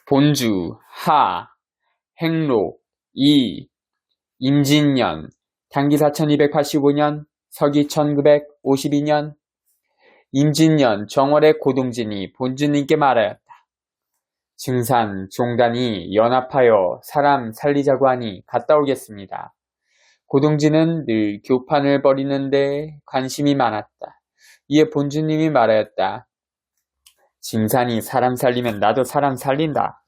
본주, 하, 행록, 이, 임진년, 당기 4285년, 서기 1952년, 임진년 정월에 고동진이 본주님께 말하였다. 증산, 종단이 연합하여 사람 살리자고 하니 갔다 오겠습니다. 고동진은 늘 교판을 벌이는데 관심이 많았다. 이에 본주님이 말하였다. 증산이 사람 살리면 나도 사람 살린다.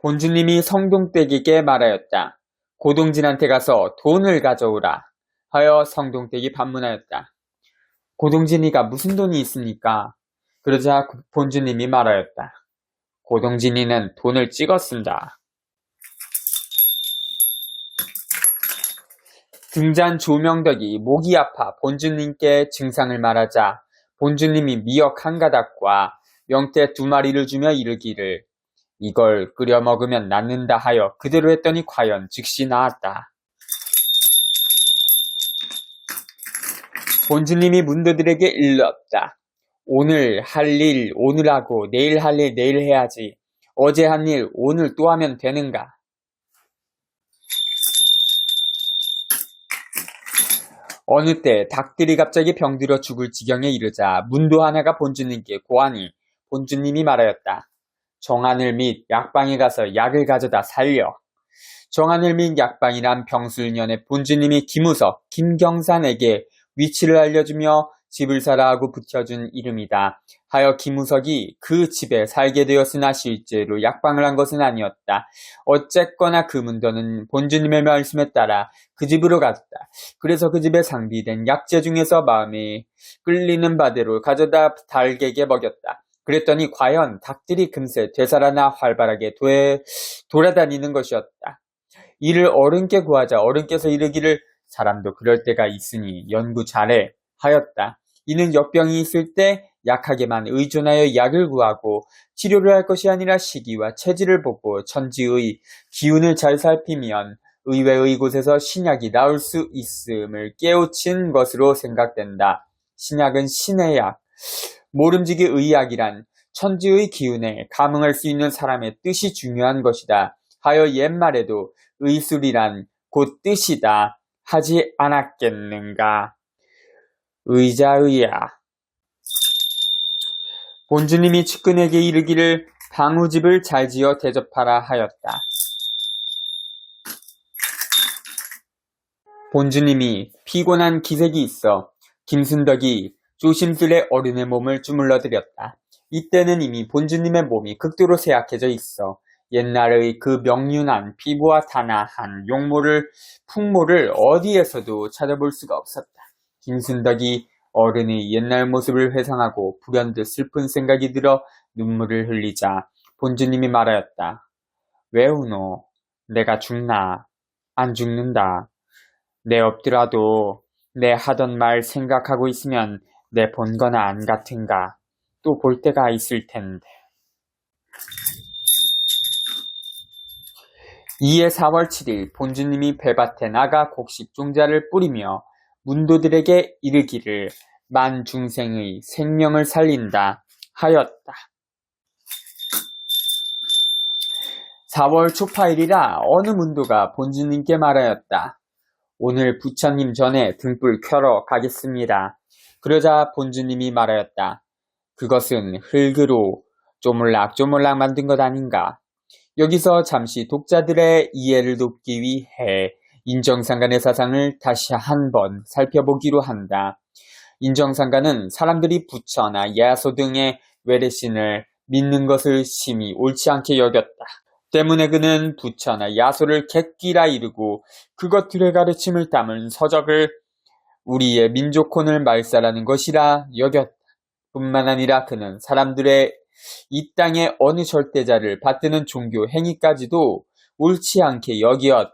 본주님이 성동댁에게 말하였다. 고동진한테 가서 돈을 가져오라 하여 성동댁이 반문하였다. 고동진이가 무슨 돈이 있습니까? 그러자 본주님이 말하였다. 고동진이는 돈을 찍었습니다. 등잔 조명덕이 목이 아파 본주님께 증상을 말하자 본주님이 미역 한 가닥과 명태 2마리를 주며 이르기를 이걸 끓여 먹으면 낫는다 하여 그대로 했더니 과연 즉시 나았다. 본주님이 문도들에게 일렀다. 오늘 할 일 오늘 하고 내일 할 일 내일 해야지. 어제 한 일 오늘 또 하면 되는가? 어느 때 닭들이 갑자기 병들어 죽을 지경에 이르자 문도 하나가 본주님께 고하니 본주님이 말하였다. 정하늘 및 약방에 가서 약을 가져다 살려. 정하늘 및 약방이란 병술년에 본주님이 김우석, 김경산에게 위치를 알려주며 집을 사라 하고 붙여준 이름이다. 하여 김우석이 그 집에 살게 되었으나 실제로 약방을 한 것은 아니었다. 어쨌거나 그 문도는 본주님의 말씀에 따라 그 집으로 갔다. 그래서 그 집에 상비된 약재 중에서 마음에 끌리는 바대로 가져다 닭에게 먹였다. 그랬더니 과연 닭들이 금세 되살아나 활발하게 돌아다니는 것이었다. 이를 어른께 구하자 어른께서 이르기를 사람도 그럴 때가 있으니 연구 잘해 하였다. 이는 역병이 있을 때 약하게만 의존하여 약을 구하고 치료를 할 것이 아니라 시기와 체질을 보고 천지의 기운을 잘 살피면 의외의 곳에서 신약이 나올 수 있음을 깨우친 것으로 생각된다. 신약은 신의 약, 모름지기 의약이란 천지의 기운에 감응할 수 있는 사람의 뜻이 중요한 것이다. 하여 옛말에도 의술이란 곧 뜻이다 하지 않았겠는가. 의자의야. 본주님이 측근에게 이르기를 방우집을 잘 지어 대접하라 하였다. 본주님이 피곤한 기색이 있어 김순덕이 조심스레 어른의 몸을 주물러 드렸다. 이때는 이미 본주님의 몸이 극도로 쇠약해져 있어 옛날의 그 명륜한 피부와 단아한 풍모를 어디에서도 찾아볼 수가 없었다. 김순덕이 어른의 옛날 모습을 회상하고 불현듯 슬픈 생각이 들어 눈물을 흘리자 본주님이 말하였다. 왜 우노? 내가 죽나? 안 죽는다. 내 없더라도 내 하던 말 생각하고 있으면 내 본 거나 안 같은가? 또 볼 때가 있을 텐데. 이에 4월 7일 본주님이 벨밭에 나가 곡식종자를 뿌리며 문도들에게 이르기를 만중생의 생명을 살린다 하였다. 4월 초파일이라 어느 문도가 본주님께 말하였다. 오늘 부처님 전에 등불 켜러 가겠습니다. 그러자 본주님이 말하였다. 그것은 흙으로 쪼물락쪼물락 만든 것 아닌가. 여기서 잠시 독자들의 이해를 돕기 위해 인정상간의 사상을 다시 한번 살펴보기로 한다. 인정상간은 사람들이 부처나 야소 등의 외래신을 믿는 것을 심히 옳지 않게 여겼다. 때문에 그는 부처나 야소를 객기라 이르고 그것들의 가르침을 담은 서적을 우리의 민족혼을 말살하는 것이라 여겼다. 뿐만 아니라 그는 사람들의 이 땅의 어느 절대자를 받드는 종교 행위까지도 옳지 않게 여기었다.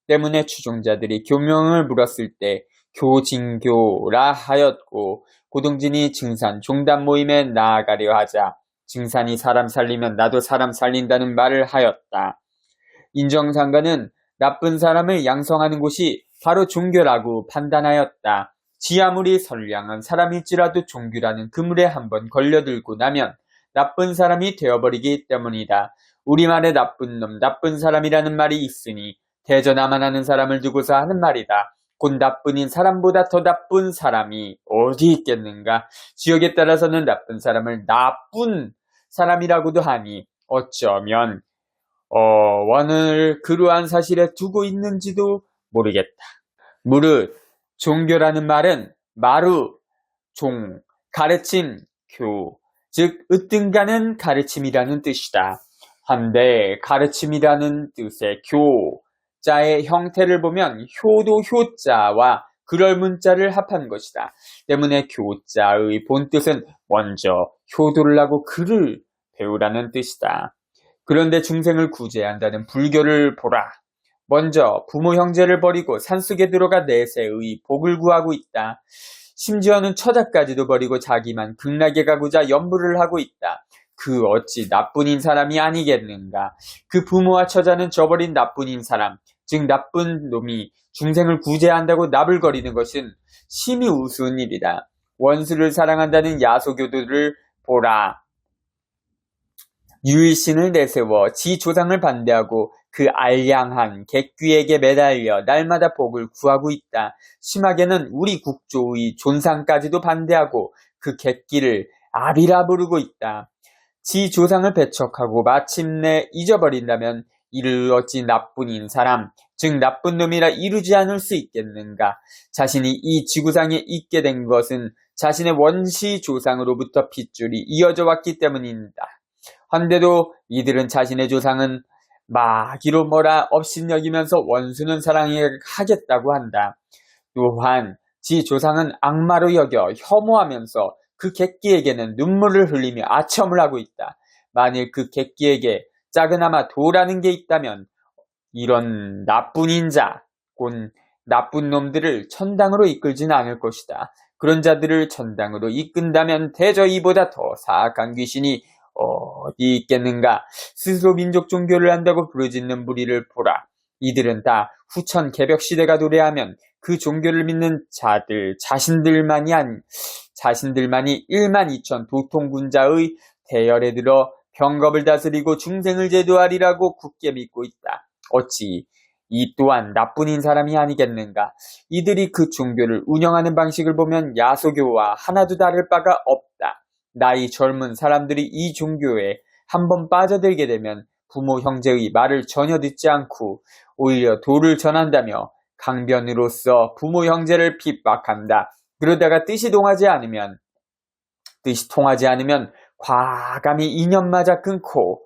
때문에 추종자들이 교명을 물었을 때 교징교라 하였고 고동진이 증산 종단 모임에 나아가려 하자 증산이 사람 살리면 나도 사람 살린다는 말을 하였다. 인정상가는 나쁜 사람을 양성하는 곳이 바로 종교라고 판단하였다. 지 아무리 선량한 사람일지라도 종교라는 그물에 한번 걸려들고 나면 나쁜 사람이 되어버리기 때문이다. 우리말에 나쁜 놈, 나쁜 사람이라는 말이 있으니 대전하만하는 사람을 두고서 하는 말이다. 곧 나쁜인 사람보다 더 나쁜 사람이 어디 있겠는가. 지역에 따라서는 나쁜 사람을 나쁜 사람이라고도 하니 어쩌면 원을 그러한 사실에 두고 있는지도 모르겠다. 무릇 종교라는 말은 마루, 종, 가르침, 교, 즉 으뜸가는 가르침이라는 뜻이다. 한데 가르침이라는 뜻의 교자의 형태를 보면 효도 효자와 그럴 문자를 합한 것이다. 때문에 교자의 본뜻은 먼저 효도를 하고 글을 배우라는 뜻이다. 그런데 중생을 구제한다는 불교를 보라. 먼저 부모 형제를 버리고 산속에 들어가 내세의 복을 구하고 있다. 심지어는 처자까지도 버리고 자기만 극락에 가고자 염불을 하고 있다. 그 어찌 나뿐인 사람이 아니겠는가. 그 부모와 처자는 저버린 나뿐인 사람, 즉 나쁜 놈이 중생을 구제한다고 나불거리는 것은 심히 우스운 일이다. 원수를 사랑한다는 야소교도를 보라. 유일신을 내세워 지 조상을 반대하고 그 알량한 객귀에게 매달려 날마다 복을 구하고 있다. 심하게는 우리 국조의 존상까지도 반대하고 그 객귀를 아비라 부르고 있다. 지 조상을 배척하고 마침내 잊어버린다면 이를 어찌 나뿐인 사람, 즉 나쁜 놈이라 이루지 않을 수 있겠는가. 자신이 이 지구상에 있게 된 것은 자신의 원시 조상으로부터 핏줄이 이어져 왔기 때문입니다. 한데도 이들은 자신의 조상은 마귀로 뭐라 업신여기면서 원수는 사랑하겠다고 한다. 또한 지 조상은 악마로 여겨 혐오하면서 그 객기에게는 눈물을 흘리며 아첨을 하고 있다. 만일 그 객기에게 작은아마 도라는 게 있다면 이런 나쁜 인자, 곧 나쁜 놈들을 천당으로 이끌진 않을 것이다. 그런 자들을 천당으로 이끈다면 대저 이보다 더 사악한 귀신이 어디 있겠는가. 스스로 민족 종교를 한다고 부르짖는 무리를 보라. 이들은 다 후천 개벽 시대가 도래하면 그 종교를 믿는 자들 자신들만이 1만 2천 도통군자의 대열에 들어 병겁을 다스리고 중생을 제도하리라고 굳게 믿고 있다. 어찌 이 또한 나뿐인 사람이 아니겠는가. 이들이 그 종교를 운영하는 방식을 보면 야소교와 하나도 다를 바가 없다. 나이 젊은 사람들이 이 종교에 한번 빠져들게 되면 부모 형제의 말을 전혀 듣지 않고 오히려 도를 전한다며 강변으로서 부모 형제를 핍박한다. 그러다가 뜻이 통하지 않으면 과감히 인연마저 끊고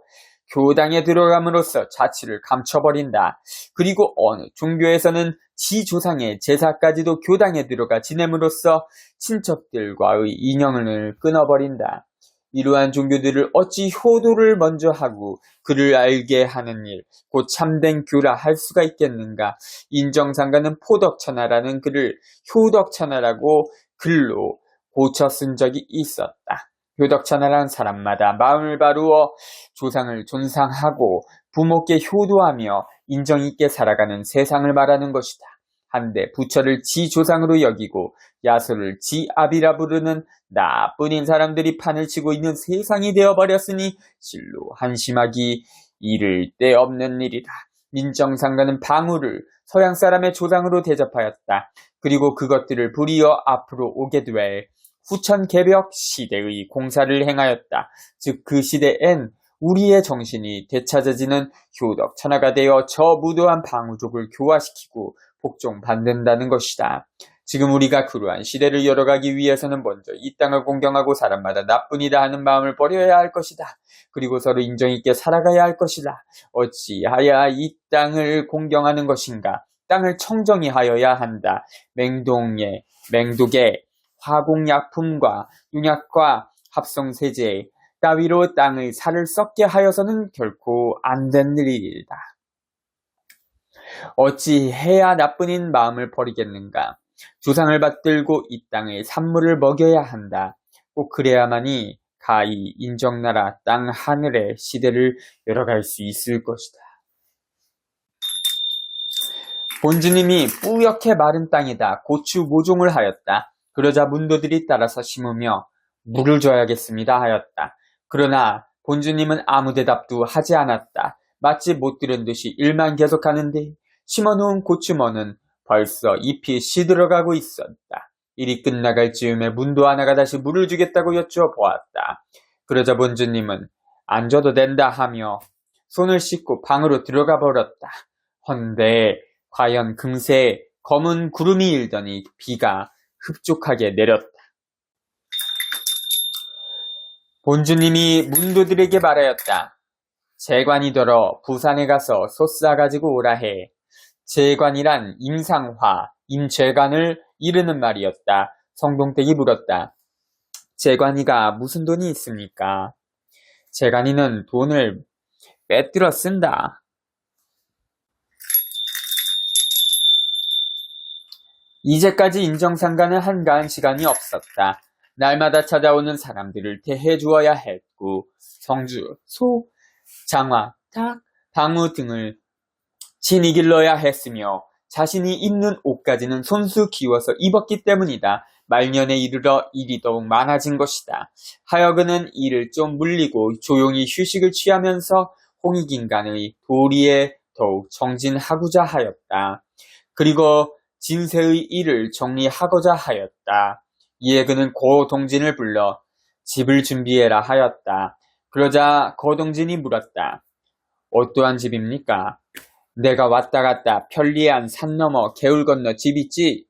교당에 들어감으로써 자취를 감춰버린다. 그리고 어느 종교에서는 지 조상의 제사까지도 교당에 들어가 지냄으로써 친척들과의 인연을 끊어버린다. 이러한 종교들을 어찌 효도를 먼저 하고 그를 알게 하는 일, 곧 참된 교라 할 수가 있겠는가. 인정상가는 포덕천하라는 글을 효덕천하라고 글로 고쳐 쓴 적이 있었다. 효덕천하라는 사람마다 마음을 바루어 조상을 존상하고 부모께 효도하며 인정있게 살아가는 세상을 말하는 것이다. 한데 부처를 지 조상으로 여기고 야소를 지 아비라 부르는 나뿐인 사람들이 판을 치고 있는 세상이 되어버렸으니 실로 한심하기 이를 데 없는 일이다. 민정상가는 방울을 서양 사람의 조상으로 대접하였다. 그리고 그것들을 불이어 앞으로 오게 될 후천 개벽 시대의 공사를 행하였다. 즉 그 시대엔 우리의 정신이 되찾아지는 효덕 천하가 되어 저 무도한 방우족을 교화시키고 복종받는다는 것이다. 지금 우리가 그러한 시대를 열어가기 위해서는 먼저 이 땅을 공경하고 사람마다 나뿐이다 하는 마음을 버려야 할 것이다. 그리고 서로 인정있게 살아가야 할 것이다. 어찌하여 이 땅을 공경하는 것인가? 땅을 청정히 하여야 한다. 맹독에 화공약품과 윤약과 합성세제 따위로 땅의 살을 썩게 하여서는 결코 안 된 일이다. 어찌 해야 나뿐인 마음을 버리겠는가. 조상을 받들고 이 땅의 산물을 먹여야 한다. 꼭 그래야만이 가히 인정나라 땅 하늘의 시대를 열어갈 수 있을 것이다. 본주님이 뿌옇게 마른 땅에다 고추 모종을 하였다. 그러자 문도들이 따라서 심으며 물을 줘야겠습니다 하였다. 그러나 본주님은 아무 대답도 하지 않았다. 마치 못 들은 듯이 일만 계속하는데 심어놓은 고추머는 벌써 잎이 시들어가고 있었다. 일이 끝나갈 즈음에 문도 하나가 다시 물을 주겠다고 여쭈어보았다. 그러자 본주님은 안 줘도 된다 하며 손을 씻고 방으로 들어가 버렸다. 헌데 과연 금세 검은 구름이 일더니 비가 흡족하게 내렸다. 본주님이 문도들에게 말하였다. 재관이더러 부산에 가서 소 싸가지고 오라 해. 재관이란 임상화, 임재관을 이르는 말이었다. 성동댁이 물었다. 재관이가 무슨 돈이 있습니까? 재관이는 돈을 빼들어 쓴다. 이제까지 인정상가는 한가한 시간이 없었다. 날마다 찾아오는 사람들을 대해 주어야 했고 성주, 소, 장화, 닭, 방우 등을 친히 길러야 했으며 자신이 입는 옷까지는 손수 기워서 입었기 때문이다. 말년에 이르러 일이 더욱 많아진 것이다. 하여근은 일을 좀 물리고 조용히 휴식을 취하면서 홍익인간의 도리에 더욱 정진하고자 하였다. 그리고 진세의 일을 정리하고자 하였다. 이에 그는 고동진을 불러 집을 준비해라 하였다. 그러자 고동진이 물었다. 어떠한 집입니까? 내가 왔다 갔다 편리한 산 너머 개울 건너 집 있지?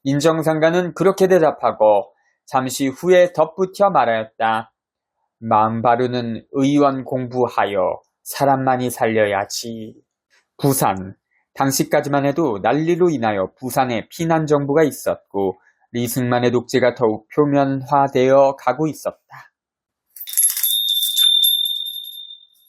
인정상가는 그렇게 대답하고 잠시 후에 덧붙여 말하였다. 마음 바르는 의원 공부하여 사람 많이 살려야지. 부산. 당시까지만 해도 난리로 인하여 부산에 피난정부가 있었고 리승만의 독재가 더욱 표면화되어 가고 있었다.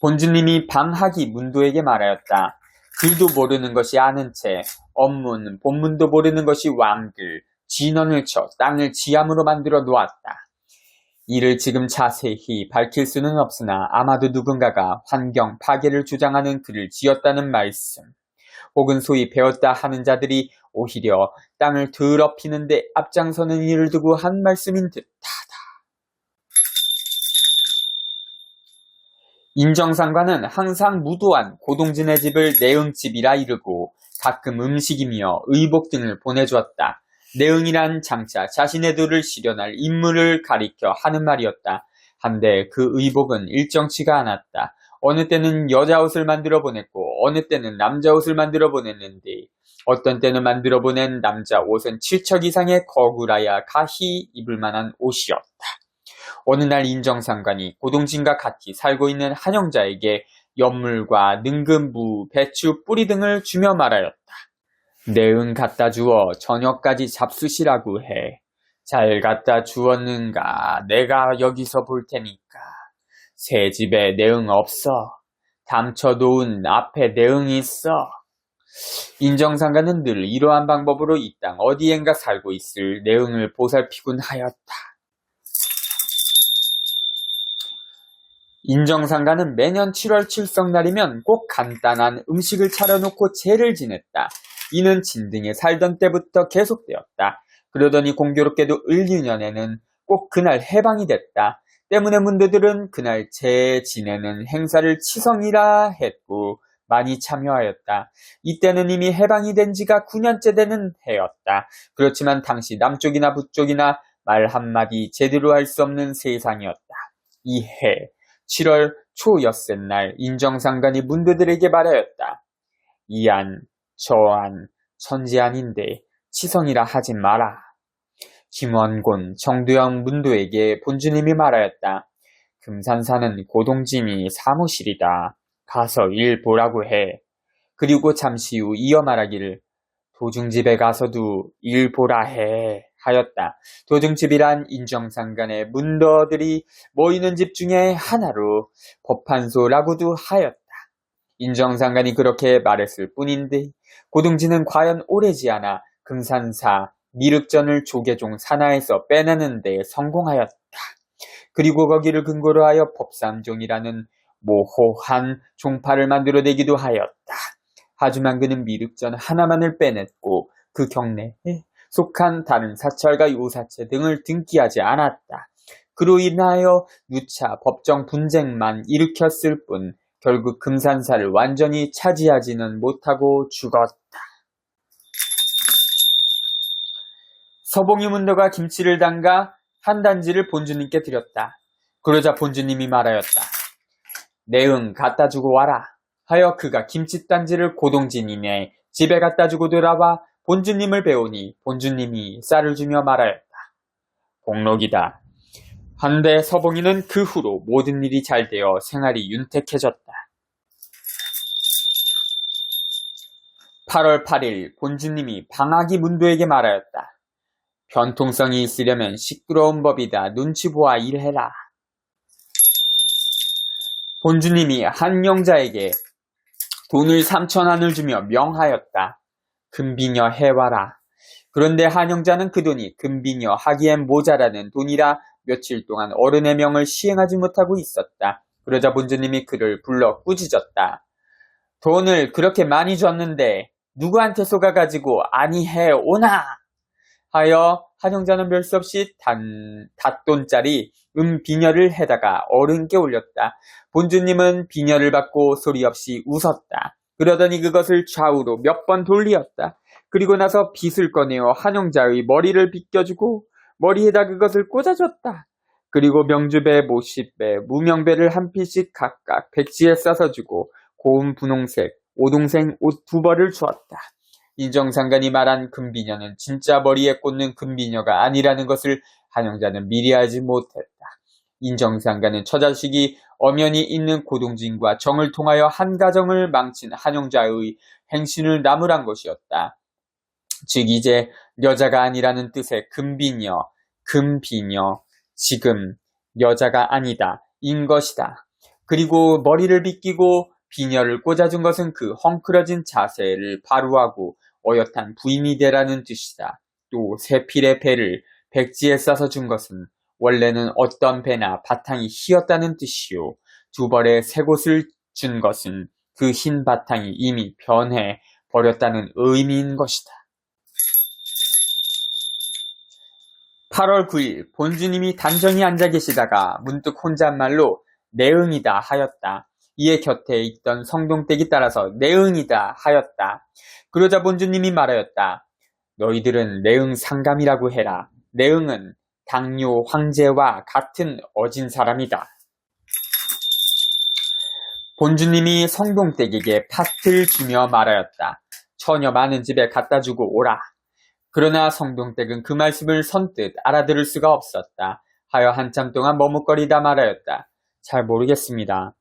본주님이 방학이 문도에게 말하였다. 글도 모르는 것이 아는 채 업문, 본문도 모르는 것이 왕글, 진언을 쳐 땅을 지함으로 만들어 놓았다. 이를 지금 자세히 밝힐 수는 없으나 아마도 누군가가 환경 파괴를 주장하는 글을 지었다는 말씀, 혹은 소위 배웠다 하는 자들이 오히려 땅을 더럽히는데 앞장서는 일을 두고 한 말씀인 듯하다. 인정상과는 항상 무도한 고동진의 집을 내응집이라 이르고 가끔 음식이며 의복 등을 보내주었다. 내응이란 장차 자신의 도를 실현할 인물을 가리켜 하는 말이었다. 한데 그 의복은 일정치가 않았다. 어느 때는 여자 옷을 만들어 보냈고 어느 때는 남자 옷을 만들어 보냈는데 어떤 때는 만들어 보낸 남자 옷은 7척 이상의 거구라야 가히 입을 만한 옷이었다. 어느 날 인정상관이 고동진과 같이 살고 있는 한영자에게 연물과 능금무, 배추, 뿌리 등을 주며 말하였다. 내응 갖다 주어 저녁까지 잡수시라고 해. 잘 갖다 주었는가 내가 여기서 볼 테니까. 새 집에 내응 없어. 담쳐놓은 앞에 내응이 있어. 인정상가는 늘 이러한 방법으로 이 땅 어디엔가 살고 있을 내응을 보살피곤 하였다. 인정상가는 매년 7월 칠성날이면 꼭 간단한 음식을 차려놓고 제를 지냈다. 이는 진등에 살던 때부터 계속되었다. 그러더니 공교롭게도 을유년에는 꼭 그날 해방이 됐다. 때문에 문도들은 그날 제 지내는 행사를 치성이라 했고 많이 참여하였다. 이때는 이미 해방이 된 지가 9년째 되는 해였다. 그렇지만 당시 남쪽이나 북쪽이나 말 한마디 제대로 할 수 없는 세상이었다. 이 해 7월 초 엿새날 인정상관이 문도들에게 말하였다. 이안, 저안, 천지안인데 치성이라 하지 마라. 김원곤, 정두영 문도에게 본주님이 말하였다. 금산사는 고동진이 사무실이다. 가서 일 보라고 해. 그리고 잠시 후 이어 말하기를 도중집에 가서도 일 보라 해 하였다. 도중집이란 인정상간의 문도들이 모이는 집 중에 하나로 법판소라고도 하였다. 인정상간이 그렇게 말했을 뿐인데 고동진은 과연 오래지 않아 금산사 미륵전을 조계종 산하에서 빼내는 데 성공하였다. 그리고 거기를 근거로 하여 법삼종이라는 모호한 종파를 만들어내기도 하였다. 하지만 그는 미륵전 하나만을 빼냈고 그 경내에 속한 다른 사찰과 요사체 등을 등기하지 않았다. 그로 인하여 누차 법정 분쟁만 일으켰을 뿐 결국 금산사를 완전히 차지하지는 못하고 죽었다. 서봉이 문도가 김치를 담가 한 단지를 본주님께 드렸다. 그러자 본주님이 말하였다. 내응 갖다 주고 와라 하여 그가 김치단지를 고동진이네 집에 갖다 주고 돌아와 본주님을 배우니 본주님이 쌀을 주며 말하였다. 복록이다. 한데 서봉이는 그 후로 모든 일이 잘 되어 생활이 윤택해졌다. 8월 8일 본주님이 방학이 문도에게 말하였다. 변통성이 있으려면 시끄러운 법이다. 눈치 보아 일해라. 본주님이 한 영자에게 돈을 3,000안을 주며 명하였다. 금비녀 해와라. 그런데 한 영자는 그 돈이 금비녀 하기엔 모자라는 돈이라 며칠 동안 어른의 명을 시행하지 못하고 있었다. 그러자 본주님이 그를 불러 꾸짖었다. 돈을 그렇게 많이 줬는데 누구한테 속아가지고 아니해 오나? 하여 한 영자는 별 수 없이 닷돈짜리 비녀를 해다가 어른께 올렸다. 본주님은 비녀를 받고 소리 없이 웃었다. 그러더니 그것을 좌우로 몇 번 돌리었다. 그리고 나서 빗을 꺼내어 한 영자의 머리를 빗겨주고 머리에다 그것을 꽂아줬다. 그리고 명주배, 모시배, 무명배를 한 피씩 각각 백지에 싸서 주고 고운 분홍색, 오동생 옷 2벌을 주었다. 인정상간이 말한 금비녀는 진짜 머리에 꽂는 금비녀가 아니라는 것을 한영자는 미리 알지 못했다. 인정상간은 처자식이 엄연히 있는 고동진과 정을 통하여 한 가정을 망친 한영자의 행신을 나무란 것이었다. 즉 이제 여자가 아니라는 뜻의 금비녀, 금비녀, 지금 여자가 아니다, 인 것이다. 그리고 머리를 빗기고 비녀를 꽂아준 것은 그 헝클어진 자세를 바로하고 어엿한 부인이 되라는 뜻이다. 또 새 필의 배를 백지에 싸서 준 것은 원래는 어떤 배나 바탕이 희었다는 뜻이요. 2벌의 새 곳을 준 것은 그 흰 바탕이 이미 변해 버렸다는 의미인 것이다. 8월 9일 본주님이 단정히 앉아 계시다가 문득 혼잣말로 내응이다 하였다. 이에 곁에 있던 성동댁이 따라서 내응이다 하였다. 그러자 본주님이 말하였다. 너희들은 내응 상감이라고 해라. 내응은 당뇨 황제와 같은 어진 사람이다. 본주님이 성동댁에게 팥을 주며 말하였다. 처녀 많은 집에 갖다 주고 오라. 그러나 성동댁은 그 말씀을 선뜻 알아들을 수가 없었다. 하여 한참 동안 머뭇거리다 말하였다. 잘 모르겠습니다.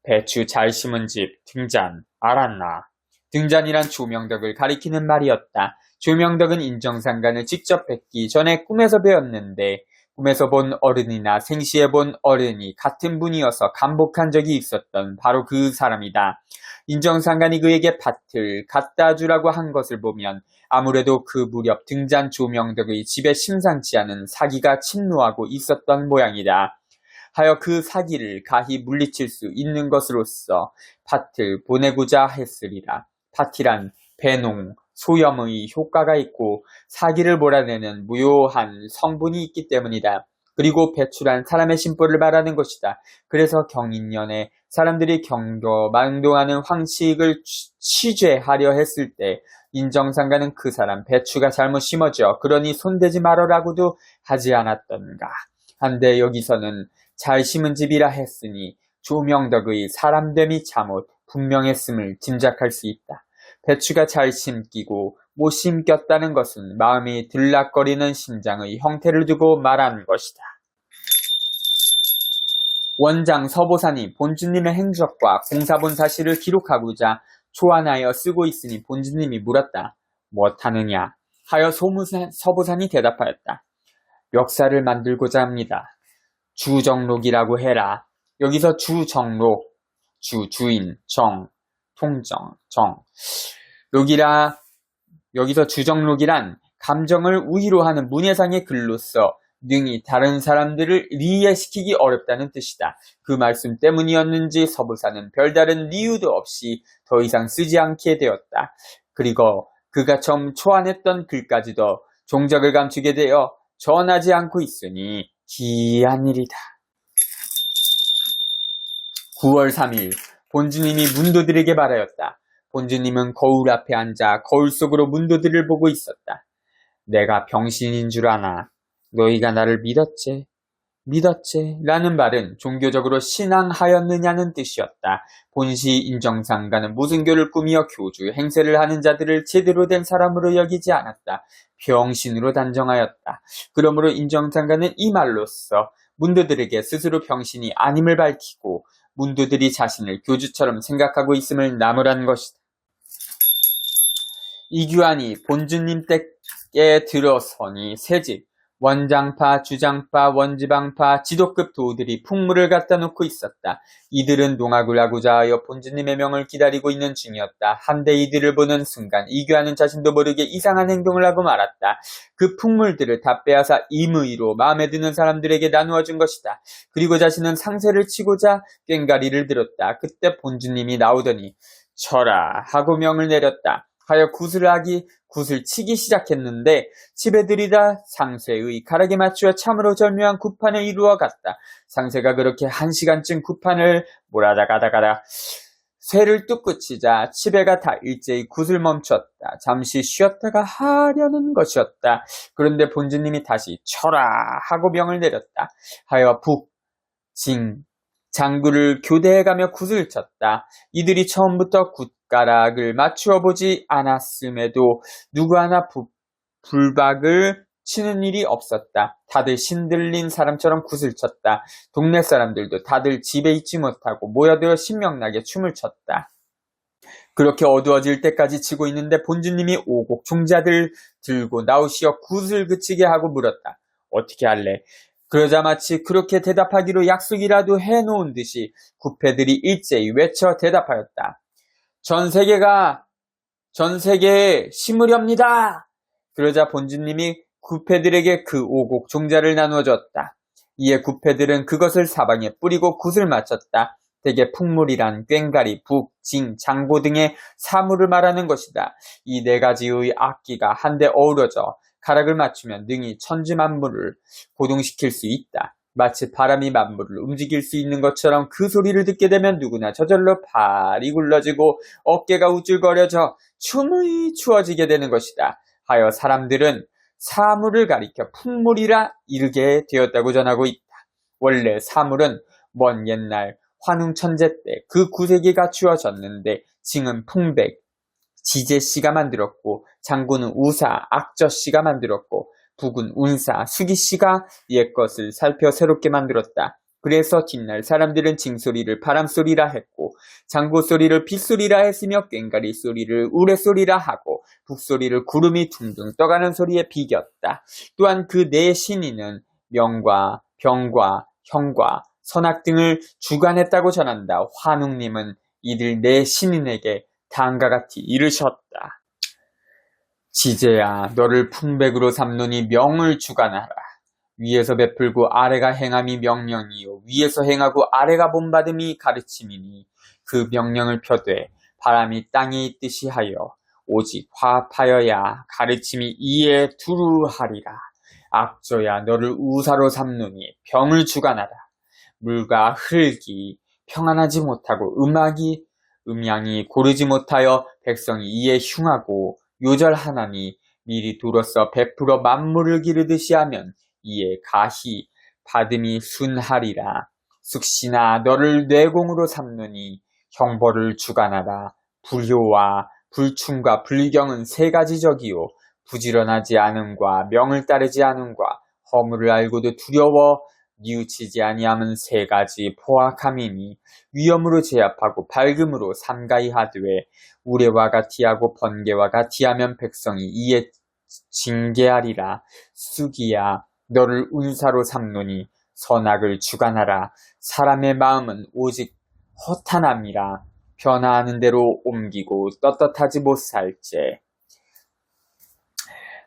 배추 잘 심은 집 등잔 알았나? 등잔이란 조명덕을 가리키는 말이었다. 조명덕은 인정상간을 직접 뵙기 전에 꿈에서 배웠는데 꿈에서 본 어른이나 생시에 본 어른이 같은 분이어서 감복한 적이 있었던 바로 그 사람이다. 인정상간이 그에게 밭을 갖다 주라고 한 것을 보면 아무래도 그 무렵 등잔 조명덕의 집에 심상치 않은 사기가 침노하고 있었던 모양이다. 하여 그 사기를 가히 물리칠 수 있는 것으로서 밭을 보내고자 했으리라. 밭이란 배농, 소염의 효과가 있고 사기를 몰아내는 무효한 성분이 있기 때문이다. 그리고 배추란 사람의 심보를 말하는 것이다. 그래서 경인년에 사람들이 경거망동하는 황식을 취재하려 했을 때 인정상가는 그 사람 배추가 잘못 심어져 그러니 손대지 말아라고도 하지 않았던가. 한데 여기서는 잘 심은 집이라 했으니 조명덕의 사람됨이 잘못 분명했음을 짐작할 수 있다. 배추가 잘 심기고 못 심겼다는 것은 마음이 들락거리는 심장의 형태를 두고 말하는 것이다. 원장 서보산이 본주님의 행적과 공사본 사실을 기록하고자 초안하여 쓰고 있으니 본주님이 물었다. 무엇하느냐? 하여 서보산이 대답하였다. 멱살을 만들고자 합니다. 주정록이라고 해라. 여기서 주정록, 주인, 통정, 여기서 주정록이란 감정을 우위로 하는 문예상의 글로서 능히 다른 사람들을 이해시키기 어렵다는 뜻이다. 그 말씀 때문이었는지 서부사는 별다른 이유도 없이 더 이상 쓰지 않게 되었다. 그리고 그가 처음 초안했던 글까지도 종적을 감추게 되어 전하지 않고 있으니 기이한 일이다. 9월 3일 본주님이 문도들에게 말하였다. 본주님은 거울 앞에 앉아 거울 속으로 문도들을 보고 있었다. 내가 병신인 줄 아나. 너희가 나를 믿었지 라는 말은 종교적으로 신앙하였느냐는 뜻이었다. 본시 인정상가는 무슨교를 꾸미어 교주 행세를 하는 자들을 제대로 된 사람으로 여기지 않았다. 병신으로 단정하였다. 그러므로 인정상가는 이 말로써 문도들에게 스스로 병신이 아님을 밝히고 문도들이 자신을 교주처럼 생각하고 있음을 나무란 것이다. 이규환이 본주님 댁에 들어서니 새집, 원장파, 주장파, 원지방파, 지도급 도우들이 풍물을 갖다 놓고 있었다. 이들은 농악을 하고자 하여 본주님의 명을 기다리고 있는 중이었다. 한데 이들을 보는 순간 이규환은 자신도 모르게 이상한 행동을 하고 말았다. 그 풍물들을 다 빼앗아 임의로 마음에 드는 사람들에게 나누어 준 것이다. 그리고 자신은 상세를 치고자 꽹가리를 들었다. 그때 본주님이 나오더니 쳐라 하고 명을 내렸다. 하여 굿을 치기 시작했는데 집에 들이다 상세의 가락에 맞추어 참으로 절묘한 굿판을 이루어 갔다. 상세가 그렇게 1시간쯤 굿판을 몰아다가다가다 쇠를 뚝 그치자 치배가 다 일제히 굿을 멈췄다. 잠시 쉬었다가 하려는 것이었다. 그런데 본주님이 다시 쳐라 하고 명을 내렸다. 하여 북, 징, 장구를 교대해가며 굿을 쳤다. 이들이 처음부터 굿가락을 맞추어 보지 않았음에도 누구 하나 불박을 치는 일이 없었다. 다들 신들린 사람처럼 굿을 쳤다. 동네 사람들도 다들 집에 있지 못하고 모여들어 신명나게 춤을 췄다. 그렇게 어두워질 때까지 치고 있는데 본주님이 오곡 종자들 들고 나오시어 굿을 그치게 하고 물었다. 어떻게 할래? 그러자 마치 그렇게 대답하기로 약속이라도 해놓은 듯이 구패들이 일제히 외쳐 대답하였다. 전 세계에 심으렵니다. 그러자 본주님이 구패들에게 그 오곡 종자를 나누어 줬다. 이에 구패들은 그것을 사방에 뿌리고 굿을 맞췄다. 대개 풍물이란 꽹가리, 북, 징, 장고 등의 사물을 말하는 것이다. 이 네 가지의 악기가 한데 어우러져 가락을 맞추면 능히 천지만물을 고동시킬 수 있다. 마치 바람이 만물을 움직일 수 있는 것처럼 그 소리를 듣게 되면 누구나 저절로 발이 굴러지고 어깨가 우쭐거려져 춤이 추어지게 되는 것이다. 하여 사람들은 사물을 가리켜 풍물이라 이르게 되었다고 전하고 있다. 원래 사물은 먼 옛날 환웅천제 때 그 구색이 갖추어졌는데 징은 풍백, 지제씨가 만들었고 장구는 우사, 악저씨가 만들었고 북은 운사, 수기씨가 옛것을 살펴 새롭게 만들었다. 그래서 뒷날 사람들은 징소리를 바람소리라 했고 장구소리를 빗소리라 했으며 꽹가리 소리를 우레소리라 하고 북소리를 구름이 둥둥 떠가는 소리에 비겼다. 또한 그 네 신인은 명과 병과 형과 선악 등을 주관했다고 전한다. 환웅님은 이들 네 신인에게 다음과 같이 이르셨다. 지제야 너를 풍백으로 삼노니 명을 주관하라. 위에서 베풀고 아래가 행함이 명령이요 위에서 행하고 아래가 본받음이 가르침이니 그 명령을 펴되 바람이 땅에 있듯이 하여 오직 화합하여야 가르침이 이에 두루하리라. 악조야 너를 우사로 삼노니 병을 주관하라. 물과 흙이 평안하지 못하고 음양이 고르지 못하여 백성이 이에 흉하고 요절하나니 미리 두로써 베풀어 만물을 기르듯이 하면 이에 가히 받음이 순하리라. 숙신아 너를 뇌공으로 삼느니 형벌을 주관하라. 불효와 불충과 불경은 세 가지적이요 부지런하지 않음과 명을 따르지 않음과 허물을 알고도 두려워 뉘우치지 아니함은 세 가지 포악함이니 위험으로 제압하고 밝음으로 삼가히 하되 우레와 같이 하고 번개와 같이 하면 백성이 이에 징계하리라. 수기야 너를 운사로 삼노니 선악을 주관하라. 사람의 마음은 오직 허탄함이라. 변화하는 대로 옮기고 떳떳하지 못살째.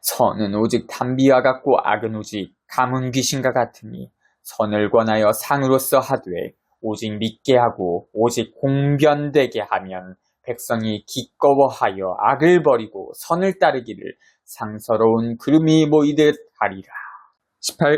선은 오직 담비와 같고 악은 오직 가문 귀신과 같으니 선을 권하여 상으로서 하되 오직 믿게 하고 오직 공변되게 하면 백성이 기꺼워하여 악을 버리고 선을 따르기를 상서로운 구름이 모이듯 하리라. 18.